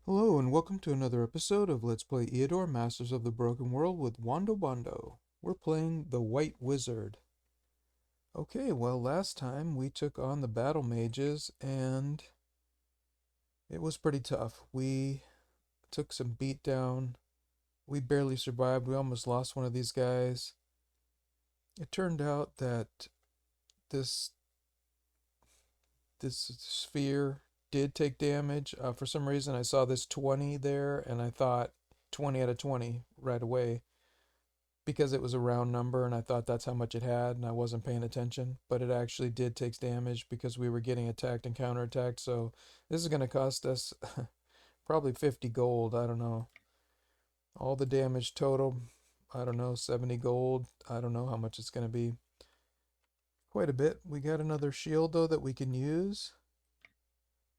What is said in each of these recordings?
Hello and welcome to another episode of Let's Play Eador, Masters of the Broken World with Wando Bondo. We're playing the White Wizard. Okay, well last time we took on the battle mages and it was pretty tough. We took some beat down. We barely survived. We almost lost one of these guys. It turned out that this this sphere did take damage. For some reason I saw this 20 there and I thought 20 out of 20 right away, because it was a round number and I thought that's how much it had and I wasn't paying attention, but it actually did take damage because we were getting attacked and counterattacked. So this is going to cost us probably 50 gold. I don't know. All the damage total, I don't know, 70 gold. I don't know how much it's going to be. Quite a bit. We got another shield though that we can use.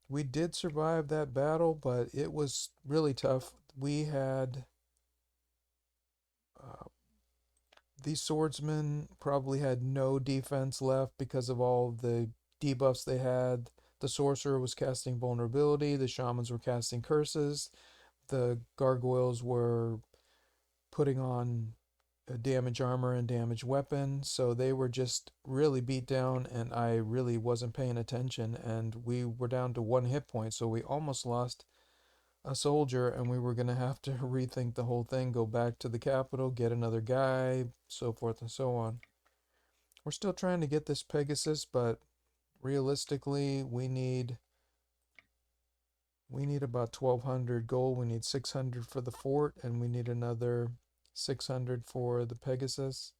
We did survive that battle, but it was really tough. We had uh, these swordsmen probably had no defense left because of all the debuffs they had. The sorcerer was casting vulnerability, the shamans were casting curses, the gargoyles were putting on a damage armor and damage weapon, so they were just really beat down and I really wasn't paying attention and we were down to 1 hit point, so we almost lost a soldier and we were going to have to rethink the whole thing, go back to the capital, get another guy, so forth and so on. We're still trying to get this Pegasus, but realistically we need about 1200 gold. We need 600 for the fort and we need another 600 for the Pegasus.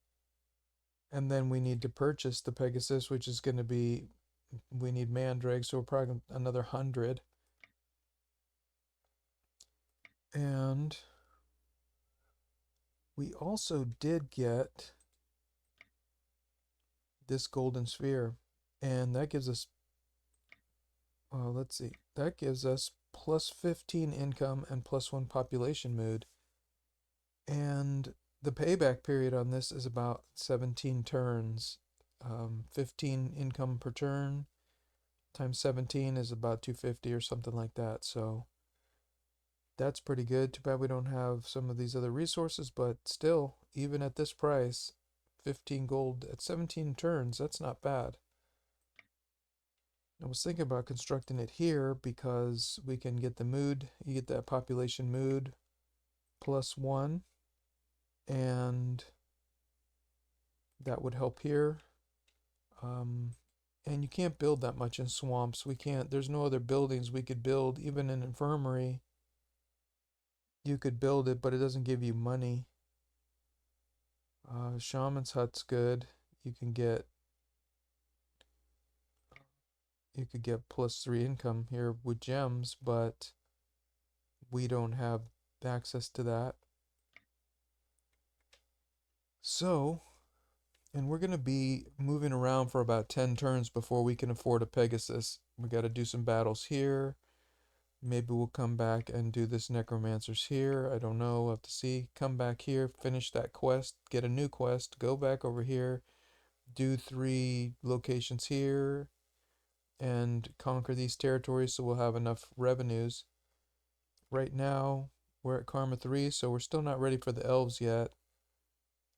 And then we need to purchase the Pegasus, which is going to be, we need Mandrake, so we're probably another 100. And we also did get this golden sphere, and that gives us, let's see, that gives us plus 15 income and plus 1 population mood. And the payback period on this is about 17 turns. 15 income per turn times 17 is about 250 or something like that. So that's pretty good. Too bad we don't have some of these other resources, but still, even at this price, 15 gold at 17 turns, that's not bad. I was thinking about constructing it here because we can get the mood, you get that population mood plus 1, and that would help here. And you can't build that much in swamps. We can't, there's no other buildings we could build. Even an infirmary, you could build it, but it doesn't give you money. Shaman's hut's good. You can get, you could get plus 3 income here with gems, but we don't have access to that. So, and we're going to be moving around for about 10 turns before we can afford a Pegasus. We got to do some battles here. Maybe we'll come back and do this Necromancers here. I don't know. We'll have to see. Come back here, finish that quest, get a new quest, go back over here, do 3 locations here, and conquer these territories so we'll have enough revenues. Right now, we're at Karma 3, so we're still not ready for the elves yet.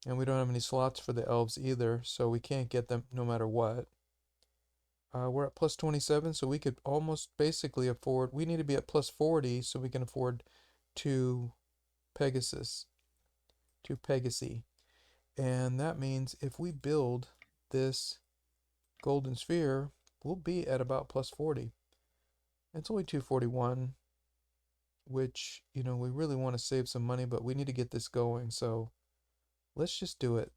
And we don't have any slots for the elves either, so we can't get them no matter what. We're at plus 27, so we could almost basically afford, we need to be at plus 40 so we can afford 2 Pegasus, 2 Pegasi. And that means if we build this golden sphere, we'll be at about plus 40. It's only 241, which, you know, we really want to save some money, but we need to get this going, so let's just do it.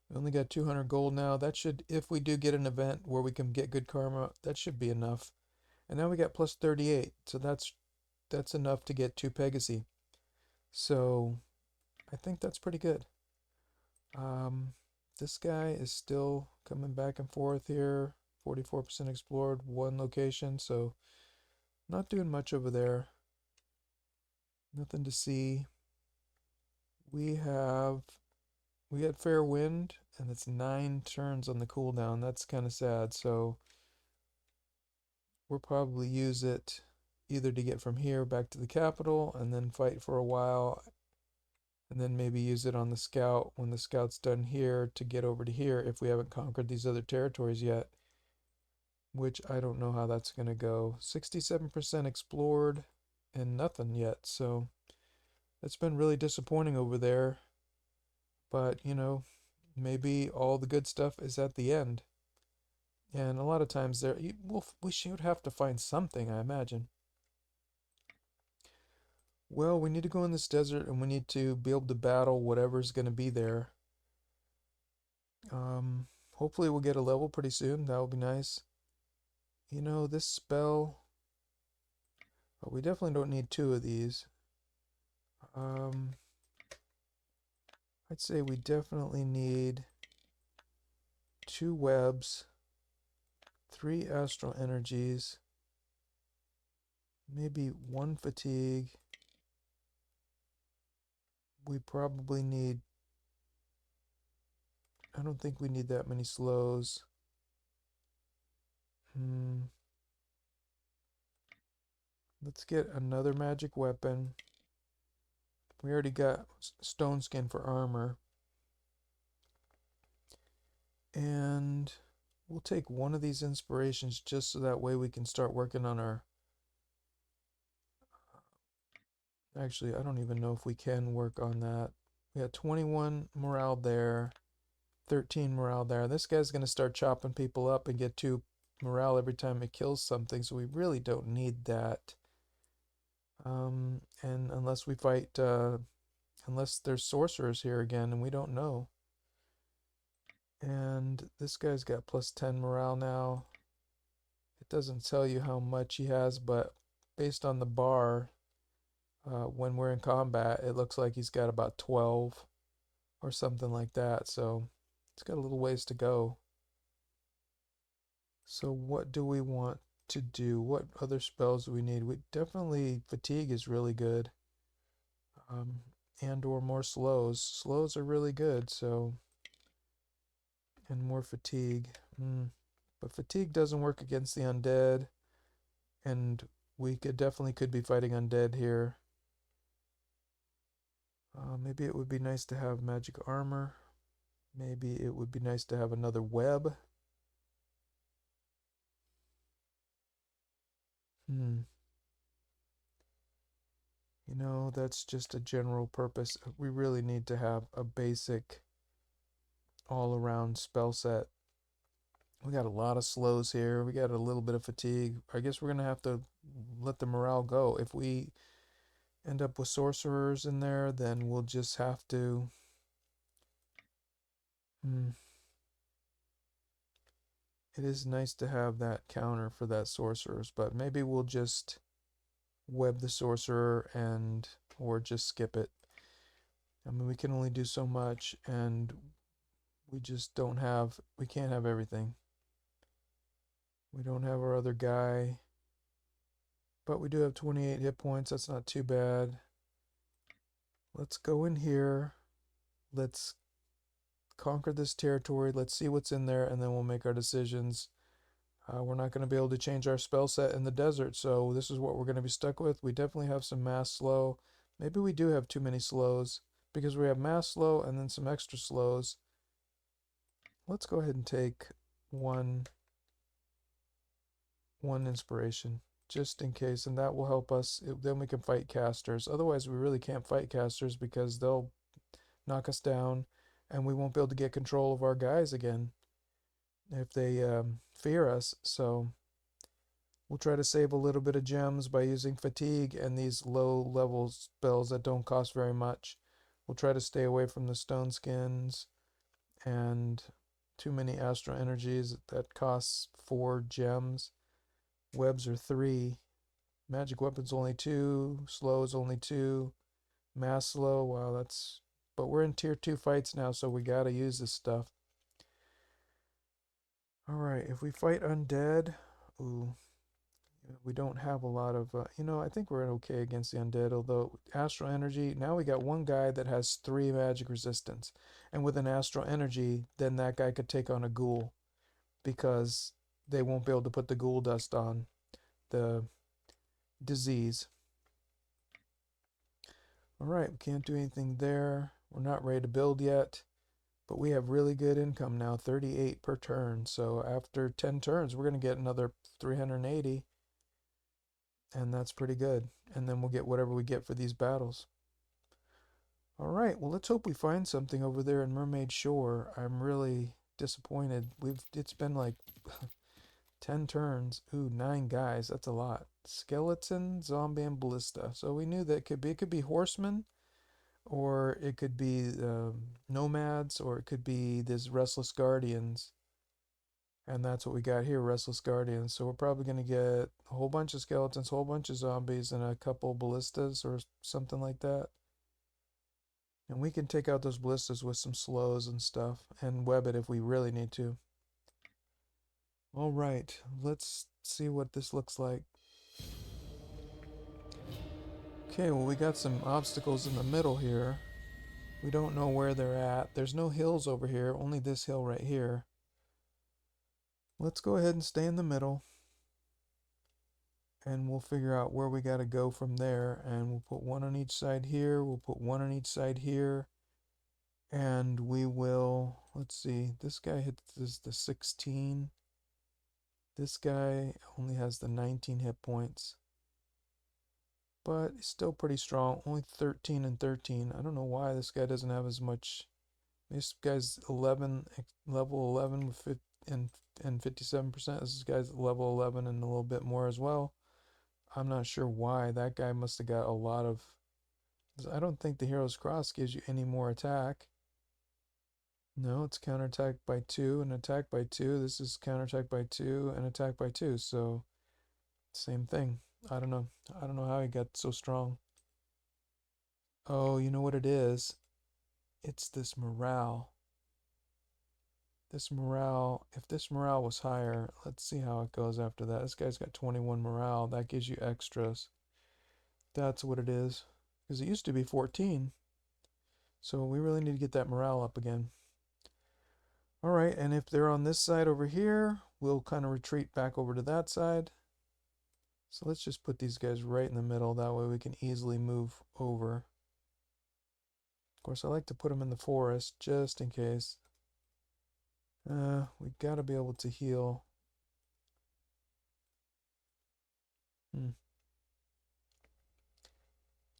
We only got 200 gold now. That should, if we do get an event where we can get good karma, that should be enough. And now we got plus 38, so that's enough to get 2 Pegasi. So I think that's pretty good. Um, this guy is still coming back and forth here. 44% explored, 1 location, so not doing much over there. Nothing to see. We had fair wind, and it's 9 turns on the cooldown. That's kind of sad. So we'll probably use it either to get from here back to the capital and then fight for a while, and then maybe use it on the scout when the scout's done here to get over to here if we haven't conquered these other territories yet, which I don't know how that's going to go. 67% explored and nothing yet, so it's been really disappointing over there. But, maybe all the good stuff is at the end. And a lot of times we should have to find something, I imagine. Well, we need to go in this desert and we need to be able to battle whatever's going to be there. Hopefully we'll get a level pretty soon. That will be nice. This spell, oh, we definitely don't need two of these. Um, I'd say we definitely need two webs, three astral energies, maybe one fatigue. We probably need, I don't think we need that many slows. Let's get another magic weapon. We already got stone skin for armor. And we'll take one of these inspirations just so that way we can start working on our... Actually, I don't even know if we can work on that. We got 21 morale there, 13 morale there. This guy's going to start chopping people up and get 2 morale every time it kills something, so we really don't need that. And unless we fight, unless there's sorcerers here again, and we don't know. And this guy's got plus 10 morale now. It doesn't tell you how much he has, but based on the bar, when we're in combat, it looks like he's got about 12 or something like that. So it's got a little ways to go. So what do we want to do? What other spells do we need? We definitely, fatigue is really good. And or more slows. Slows are really good, so... And more fatigue. But fatigue doesn't work against the undead. And we definitely could be fighting undead here. Maybe it would be nice to have magic armor. Maybe it would be nice to have another web. That's just a general purpose. We really need to have a basic all-around spell set. We got a lot of slows here. We got a little bit of fatigue. I guess we're going to have to let the morale go. If we end up with sorcerers in there, then we'll just have to... It is nice to have that counter for that sorcerers, but maybe we'll just web the sorcerer or just skip it. I mean, we can only do so much, and we can't have everything. We don't have our other guy, but we do have 28 hit points. That's not too bad. Let's go in here. Let's conquer this territory. Let's see what's in there, and then we'll make our decisions. We're not going to be able to change our spell set in the desert, so this is what we're going to be stuck with. We definitely have some mass slow. Maybe we do have too many slows, because we have mass slow and then some extra slows. Let's go ahead and take one inspiration, just in case, and that will help us. Then we can fight casters. Otherwise, we really can't fight casters because they'll knock us down, and we won't be able to get control of our guys again if they fear us. So we'll try to save a little bit of gems by using fatigue and these low level spells that don't cost very much. We'll try to stay away from the stone skins and too many astral energies that costs 4 gems. Webs are 3. Magic weapons only 2. Slows only 2. Mass slow, wow, that's... But we're in tier 2 fights now, so we gotta use this stuff. Alright, if we fight undead, ooh, we don't have a lot of, I think we're okay against the undead, although astral energy, now we got one guy that has 3 magic resistance. And with an astral energy, then that guy could take on a ghoul, because they won't be able to put the ghoul dust on. the disease. All right, we can't do anything there. We're not ready to build yet, but we have really good income now, 38 per turn. So after 10 turns, we're going to get another 380, and that's pretty good. And then we'll get whatever we get for these battles. All right, well, let's hope we find something over there in Mermaid Shore. I'm really disappointed. It's been like 10 turns. Ooh, 9 guys. That's a lot. Skeleton, zombie, and ballista. So we knew that it could be horsemen, or it could be nomads, or it could be these restless guardians. And that's what we got here, restless guardians. So we're probably going to get a whole bunch of skeletons, a whole bunch of zombies, and a couple ballistas or something like that. And we can take out those ballistas with some slows and stuff and web it if we really need to. All right, let's see what this looks like. Okay, well, we got some obstacles in the middle here. We don't know where they're at. There's no hills over here, only this hill right here. Let's go ahead and stay in the middle, and we'll figure out where we got to go from there. And we'll put one on each side here. We'll put one on each side here. And we will, let's see, this guy hits the 16. This guy only has the 19 hit points, but he's still pretty strong. Only 13 and 13. I don't know why this guy doesn't have as much. This guy's 11, level 11 with 50, and 57%. This guy's level 11 and a little bit more as well. I'm not sure why. That guy must have got a lot of. I don't think the Hero's Cross gives you any more attack. No, it's counterattack by 2 and attack by 2. This is counterattack by 2 and attack by 2. So, same thing. I don't know. I don't know how he got so strong. Oh, you know what it is? It's this morale. This morale, if this morale was higher, let's see how it goes after that. This guy's got 21 morale. That gives you extras. That's what it is. Because it used to be 14. So we really need to get that morale up again. All right, and if they're on this side over here, we'll kind of retreat back over to that side. So let's just put these guys right in the middle. That way we can easily move over. Of course, I like to put them in the forest just in case. We gotta be able to heal.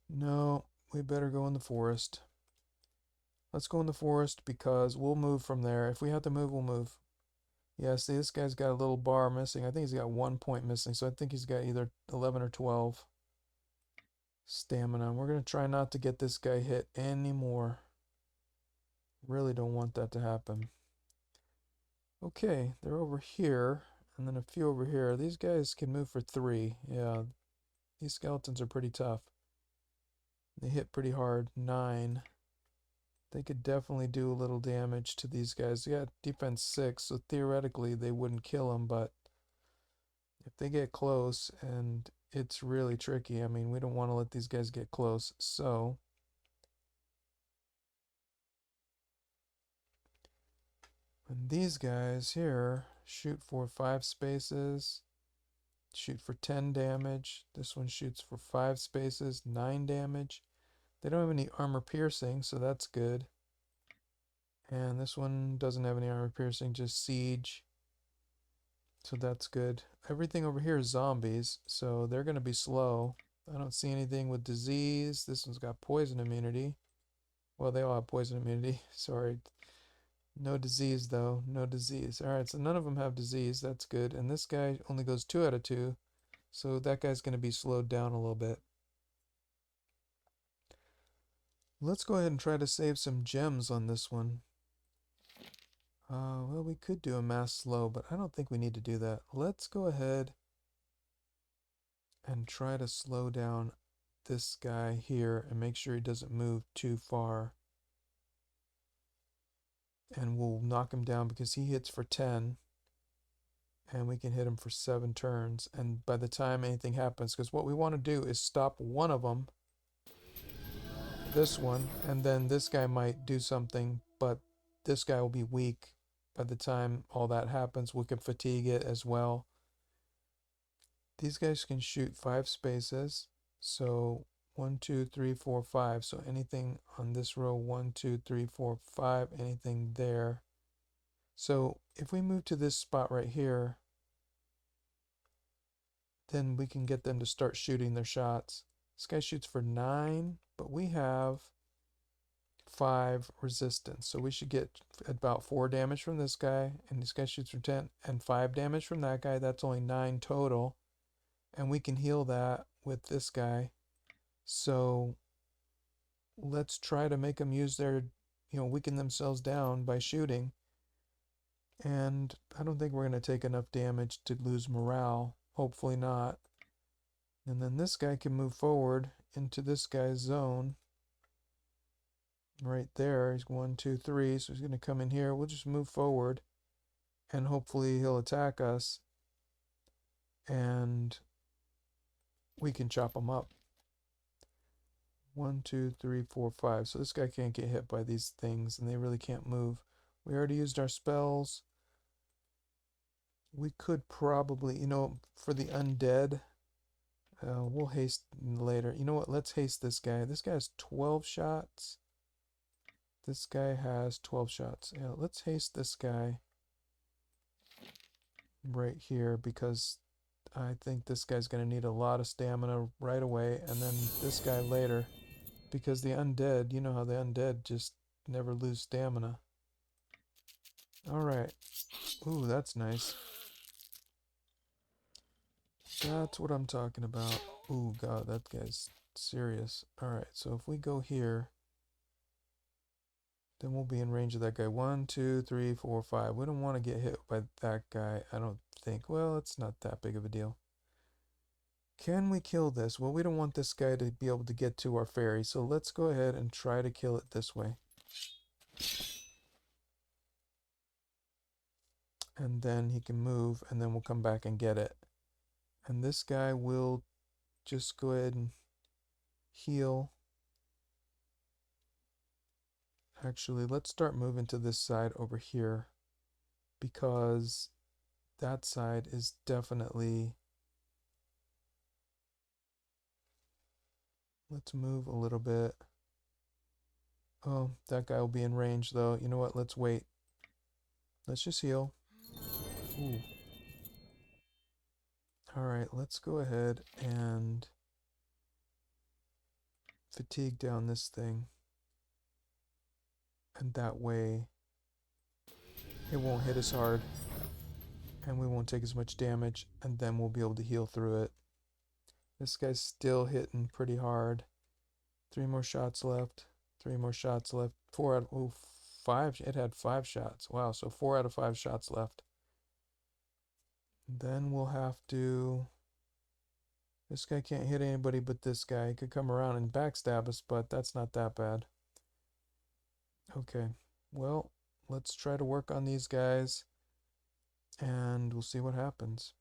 No, we better go in the forest. Let's go in the forest because we'll move from there. If we have to move, we'll move. Yeah, see, this guy's got a little bar missing. I think he's got 1 point missing, so I think he's got either 11 or 12 stamina. We're going to try not to get this guy hit anymore. Really don't want that to happen. Okay, they're over here, and then a few over here. These guys can move for 3. Yeah, these skeletons are pretty tough. They hit pretty hard. 9. They could definitely do a little damage to these guys. They got defense 6, so theoretically they wouldn't kill them, but if they get close, and it's really tricky. I mean, we don't want to let these guys get close, so and these guys here shoot for 5 spaces, shoot for 10 damage. This one shoots for 5 spaces, 9 damage. They don't have any armor piercing, so that's good. And this one doesn't have any armor piercing, just siege. So that's good. Everything over here is zombies, so they're going to be slow. I don't see anything with disease. This one's got poison immunity. Well, they all have poison immunity. Sorry. No disease, though. No disease. Alright, so none of them have disease. That's good. And this guy only goes 2 out of 2. So that guy's going to be slowed down a little bit. Let's go ahead and try to save some gems on this one. Well, we could do a mass slow, but I don't think we need to do that. Let's go ahead and try to slow down this guy here and make sure he doesn't move too far. And we'll knock him down because he hits for 10. And we can hit him for 7 turns. And by the time anything happens, because what we want to do is stop one of them, this one, and then this guy might do something, but this guy will be weak by the time all that happens. We can fatigue it as well. These guys can shoot 5 spaces. So 1, 2, 3, 4, 5. So anything on this row, 1, 2, 3, 4, 5, anything there. So if we move to this spot right here, then we can get them to start shooting their shots. This guy shoots for 9, but we have 5 resistance. So we should get about 4 damage from this guy, and this guy shoots for 10, and 5 damage from that guy. That's only 9 total. And we can heal that with this guy. So let's try to make them use their, weaken themselves down by shooting. And I don't think we're going to take enough damage to lose morale. Hopefully not. And then this guy can move forward into this guy's zone. Right there. He's 1, 2, 3. So he's going to come in here. We'll just move forward. And hopefully he'll attack us. And we can chop him up. 1, 2, 3, 4, 5. So this guy can't get hit by these things, and they really can't move. We already used our spells. We could probably, for the undead, we'll haste later. You know what? Let's haste this guy. This guy has 12 shots. This guy has 12 shots. Yeah, let's haste this guy right here because I think this guy's going to need a lot of stamina right away, and then this guy later. Because the undead, you know how the undead just never lose stamina. Alright. Ooh, that's nice. That's what I'm talking about. Ooh, God, that guy's serious. Alright, so if we go here, then we'll be in range of that guy. 1, 2, 3, 4, 5. We don't want to get hit by that guy, I don't think. Well, it's not that big of a deal. Can we kill this? Well, we don't want this guy to be able to get to our ferry, so let's go ahead and try to kill it this way. And then he can move, and then we'll come back and get it. And this guy will just go ahead and heal. Actually, let's start moving to this side over here because that side is definitely... Let's move a little bit. Oh, that guy will be in range though. You know what? Let's wait. Let's just heal. Ooh. Alright, let's go ahead and fatigue down this thing. And that way it won't hit us hard. And we won't take as much damage. And then we'll be able to heal through it. This guy's still hitting pretty hard. 3 more shots left. 3 more shots left. 4 out of... Ooh, 5. It had 5 shots. Wow, so 4 out of 5 shots left. Then we'll have to... This guy can't hit anybody but this guy. He could come around and backstab us, but that's not that bad. Okay, well, let's try to work on these guys, and we'll see what happens.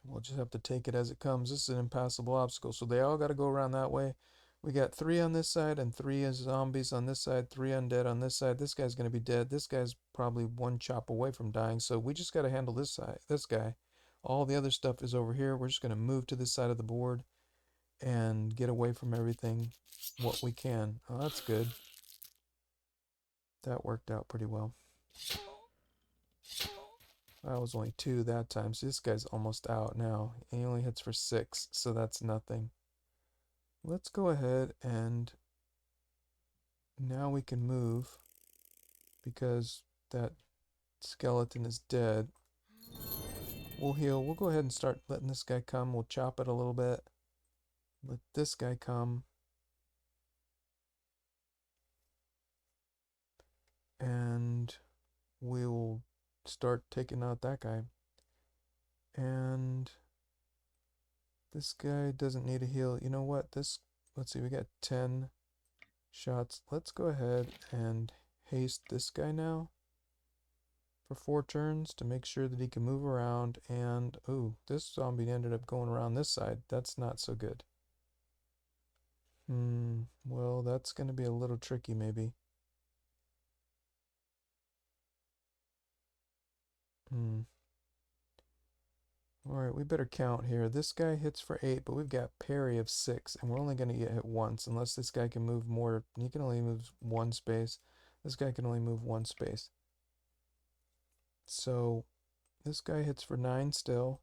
We'll just have to take it as it comes. This is an impassable obstacle, so they all got to go around that way. We got 3 on this side and 3 zombies on this side, 3 undead on this side. This guy's going to be dead. This guy's probably 1 chop away from dying, so we just got to handle this side, this guy. All the other stuff is over here. We're just going to move to this side of the board and get away from everything what we can. Oh, that's good. That worked out pretty well. That was only 2 that time, so this guy's almost out now. And he only hits for 6, so that's nothing. Let's go ahead and now we can move because that skeleton is dead. We'll heal. We'll go ahead and start letting this guy come. We'll chop it a little bit. Let this guy come. And we'll start taking out that guy. And this guy doesn't need a heal. You know what? Let's see, we got 10 shots. Let's go ahead and haste this guy now for 4 turns to make sure that he can move around. And, ooh, this zombie ended up going around this side. That's not so good. Well, that's going to be a little tricky maybe. Alright, we better count here. This guy hits for 8, but we've got parry of 6, and we're only going to get hit once, unless this guy can move more. He can only move one space. This guy can only move one space. So, this guy hits for 9 still.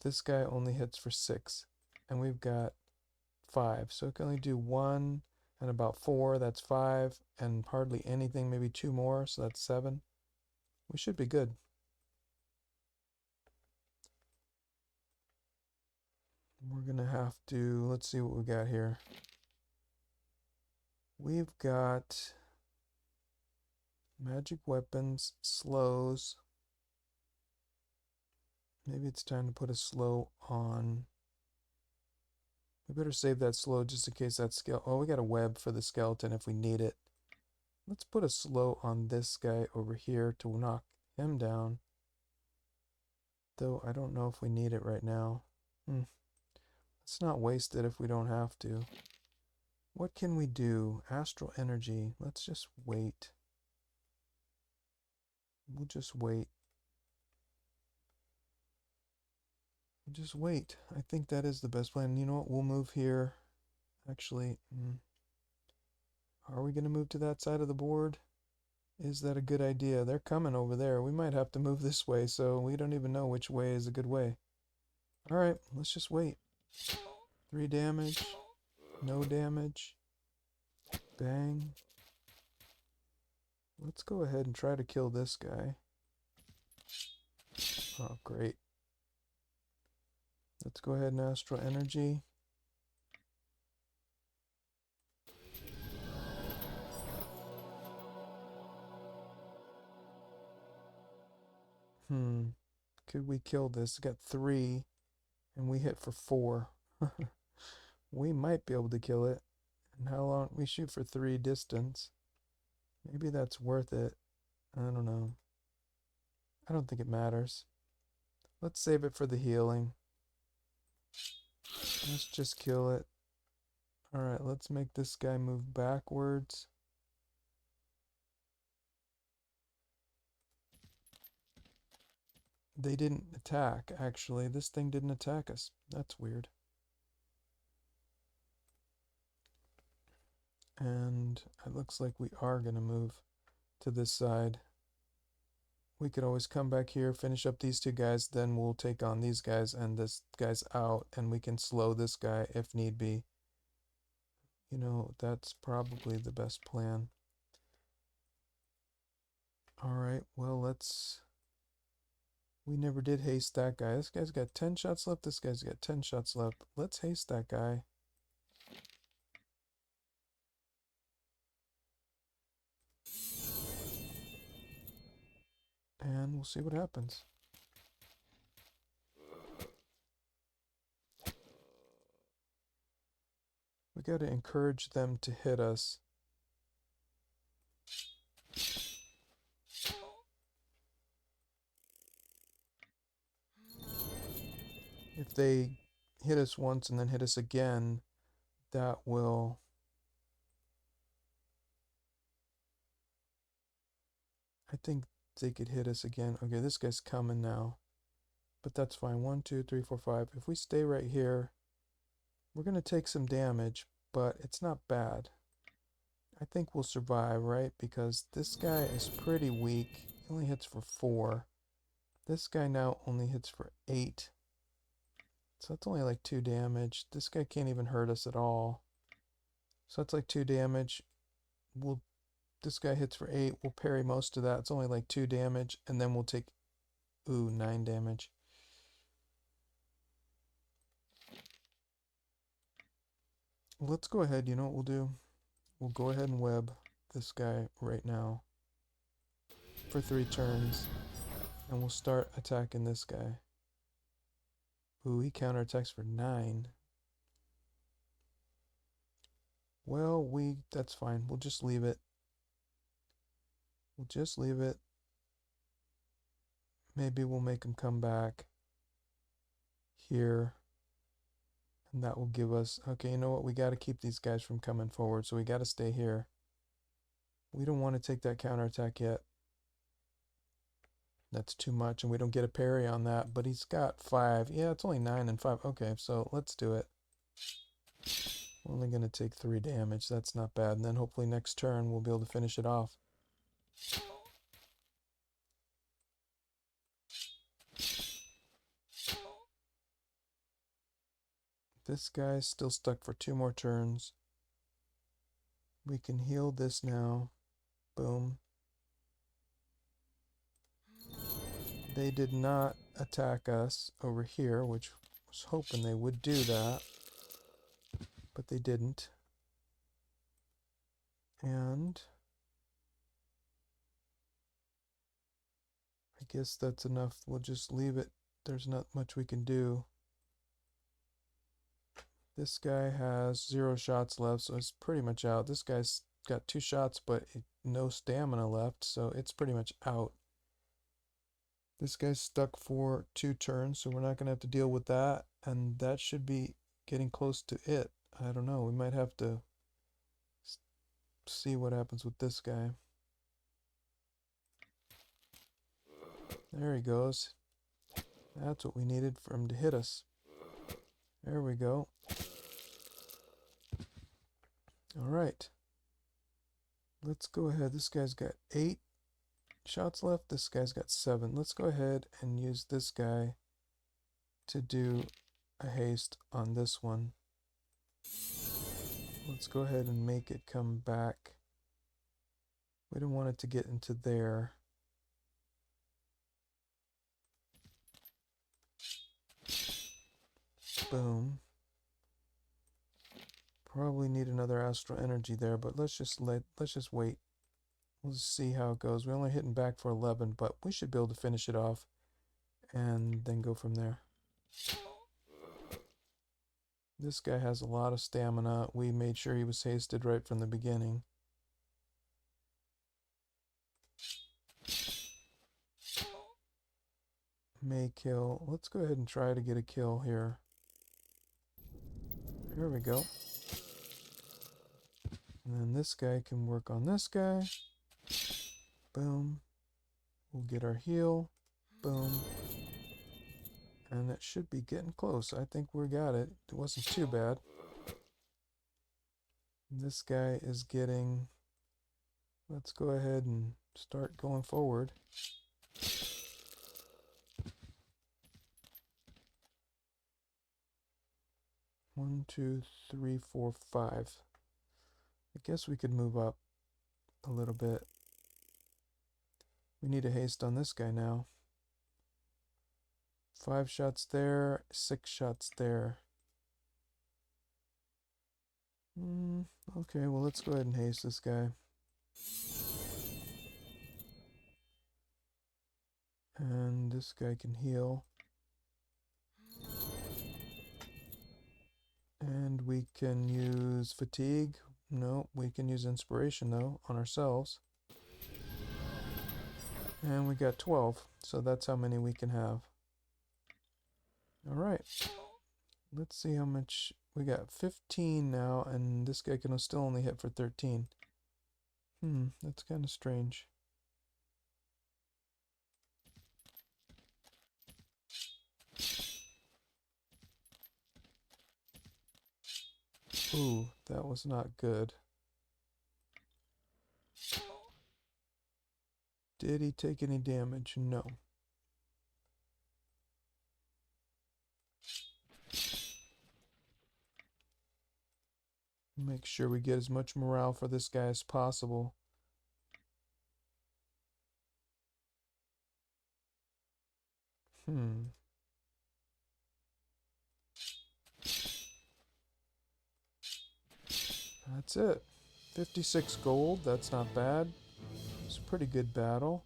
This guy only hits for 6. And we've got 5. So it can only do 1 and about 4. That's 5. And hardly anything, maybe 2 more. So that's 7. We should be good. We're going to have to, let's see what we got here. We've got magic weapons, slows. Maybe it's time to put a slow on. We better save that slow just in case that skeleton. Oh, we got a web for the skeleton if we need it. Let's put a slow on this guy over here to knock him down. Though I don't know if we need it right now. Let's not waste it if we don't have to. What can we do? Astral energy. Let's just wait. We'll just wait. Just wait. I think that is the best plan. You know what? We'll move here. Actually, are we going to move to that side of the board? Is that a good idea? They're coming over there. We might have to move this way, so we don't even know which way is a good way. Alright, let's just wait. 3 damage. No damage. Bang. Let's go ahead and try to kill this guy. Oh, great. Let's go ahead and astral energy. Could we kill this? Got 3, and we hit for 4. We might be able to kill it. And how long? We shoot for 3 distance. Maybe that's worth it. I don't know. I don't think it matters. Let's save it for the healing. Let's just kill it. Alright, let's make this guy move backwards. They didn't attack, actually. This thing didn't attack us. That's weird. And it looks like we are going to move to this side. We could always come back here, finish up these 2 guys, then we'll take on these guys, and this guy's out, and we can slow this guy if need be. You know, that's probably the best plan. Alright, well, let's... We never did haste that guy. This guy's got 10 shots left. This guy's got 10 shots left. Let's haste that guy. And we'll see what happens. We got to encourage them to hit us. If they hit us once and then hit us again, that will... I think they could hit us again. Okay, this guy's coming now. But that's fine. 1, 2, 3, 4, 5. If we stay right here, we're going to take some damage, but it's not bad. I think we'll survive, right? Because this guy is pretty weak. He only hits for 4. This guy now only hits for 8. So that's only like 2 damage. This guy can't even hurt us at all. So that's like 2 damage. This guy hits for 8. We'll parry most of that. It's only like 2 damage. And then we'll take, 9 damage. Let's go ahead. You know what we'll do? We'll go ahead and web this guy right now for 3 turns. And we'll start attacking this guy. He counterattacks for 9. Well, that's fine. We'll just leave it. We'll just leave it. Maybe we'll make him come back here. And that will give us... Okay, you know what? We got to keep these guys from coming forward. So we got to stay here. We don't want to take that counterattack yet. That's too much, and we don't get a parry on that, but he's got 5. Yeah, it's only 9 and 5. Okay, so let's do it. We're only going to take 3 damage. That's not bad. And then hopefully next turn we'll be able to finish it off. This guy's still stuck for 2 more turns. We can heal this now. Boom. They did not attack us over here, which I was hoping they would do that, but they didn't. And I guess that's enough. We'll just leave it. There's not much we can do. This guy has 0 shots left, so it's pretty much out. This guy's got 2 shots, but no stamina left, so it's pretty much out. This guy's stuck for 2 turns, so we're not going to have to deal with that, and that should be getting close to it. I don't know. We might have to see what happens with this guy. There he goes. That's what we needed for him to hit us. There we go. Alright. Let's go ahead. This guy's got 8 shots left. This guy's got 7. Let's go ahead and use this guy to do a haste on this one. Let's go ahead and make it come back. We don't want it to get into there. Boom. Probably need another astral energy there, but let's just wait. We'll just see how it goes. We're only hitting back for 11, but we should be able to finish it off and then go from there. This guy has a lot of stamina. We made sure he was hasted right from the beginning. May kill. Let's go ahead and try to get a kill here. Here we go. And then this guy can work on this guy. Boom. We'll get our heal. Boom. And it should be getting close. I think we got it. It wasn't too bad. This guy is getting... Let's go ahead and start going forward. One, two, three, four, 5. I guess we could move up a little bit. We need a haste on this guy now. 5 shots there, 6 shots there. Okay, well let's go ahead and haste this guy. And this guy can heal. And we can use fatigue. No, we can use inspiration though on ourselves. And we got 12, so that's how many we can have. Alright. Let's see how much... We got 15 now, and this guy can still only hit for 13. That's kind of strange. Ooh, that was not good. Did he take any damage? No. Make sure we get as much morale for this guy as possible. That's it. 56 gold, that's not bad. It's a pretty good battle.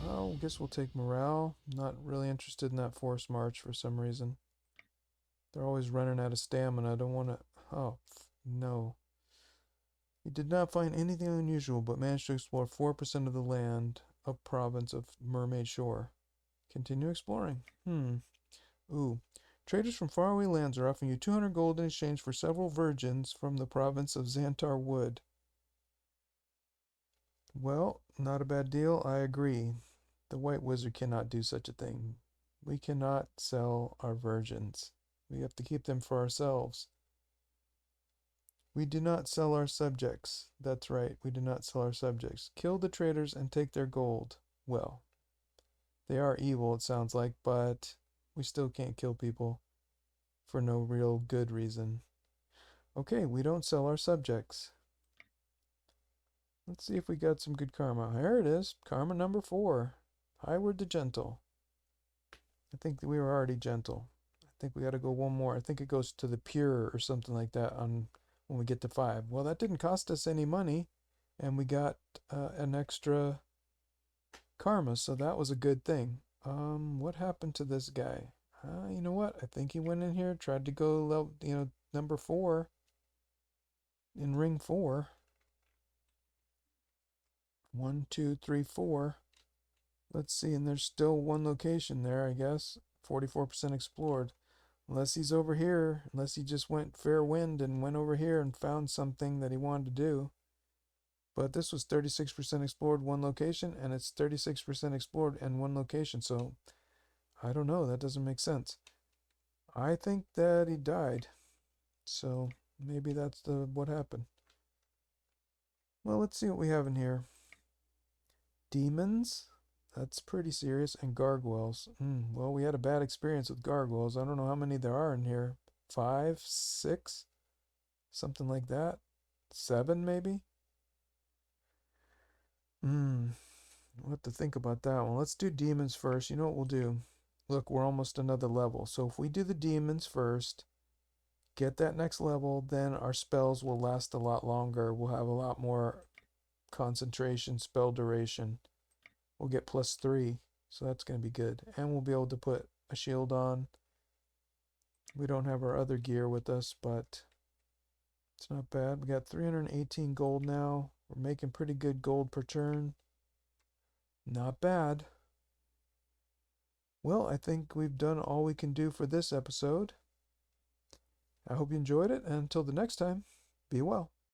Well, I guess we'll take morale. Not really interested in that force march for some reason. They're always running out of stamina. I don't want to... Oh, no. He did not find anything unusual, but managed to explore 4% of the land of province of Mermaid Shore. Continue exploring. Ooh. Traders from faraway lands are offering you 200 gold in exchange for several virgins from the province of Xantar Wood. Well, not a bad deal. I agree. The White Wizard cannot do such a thing. We cannot sell our virgins. We have to keep them for ourselves. We do not sell our subjects. That's right, we do not sell our subjects. Kill the traitors and take their gold. Well, they are evil, it sounds like, but we still can't kill people for no real good reason. Okay, we don't sell our subjects. Let's see if we got some good karma. Here it is, karma number 4. Highward the Gentle. I think we were already gentle. I think we got to go one more. I think it goes to the pure or something like that on when we get to 5. Well, that didn't cost us any money, and we got an extra karma, so that was a good thing. What happened to this guy? You know what? I think he went in here, tried to go level, number 4 in ring 4. 1, 2, 3, 4. Let's see, and there's still one location there, I guess. 44% explored. Unless he's over here, unless he just went fair wind and went over here and found something that he wanted to do. But this was 36% explored one location, and it's 36% explored in one location, so I don't know, that doesn't make sense. I think that he died, so maybe that's what happened. Well, let's see what we have in here. Demons? That's pretty serious. And gargoyles. Well, we had a bad experience with gargoyles. I don't know how many there are in here. 5, 6? Something like that. 7, maybe? We'll have to think about that one. Let's do demons first. You know what we'll do? Look, we're almost another level. So if we do the demons first, get that next level, then our spells will last a lot longer. We'll have a lot more concentration, spell duration. We'll get +3, so that's going to be good. And we'll be able to put a shield on. We don't have our other gear with us, but it's not bad. We got 318 gold now. We're making pretty good gold per turn. Not bad. Well, I think we've done all we can do for this episode. I hope you enjoyed it, and until the next time, be well.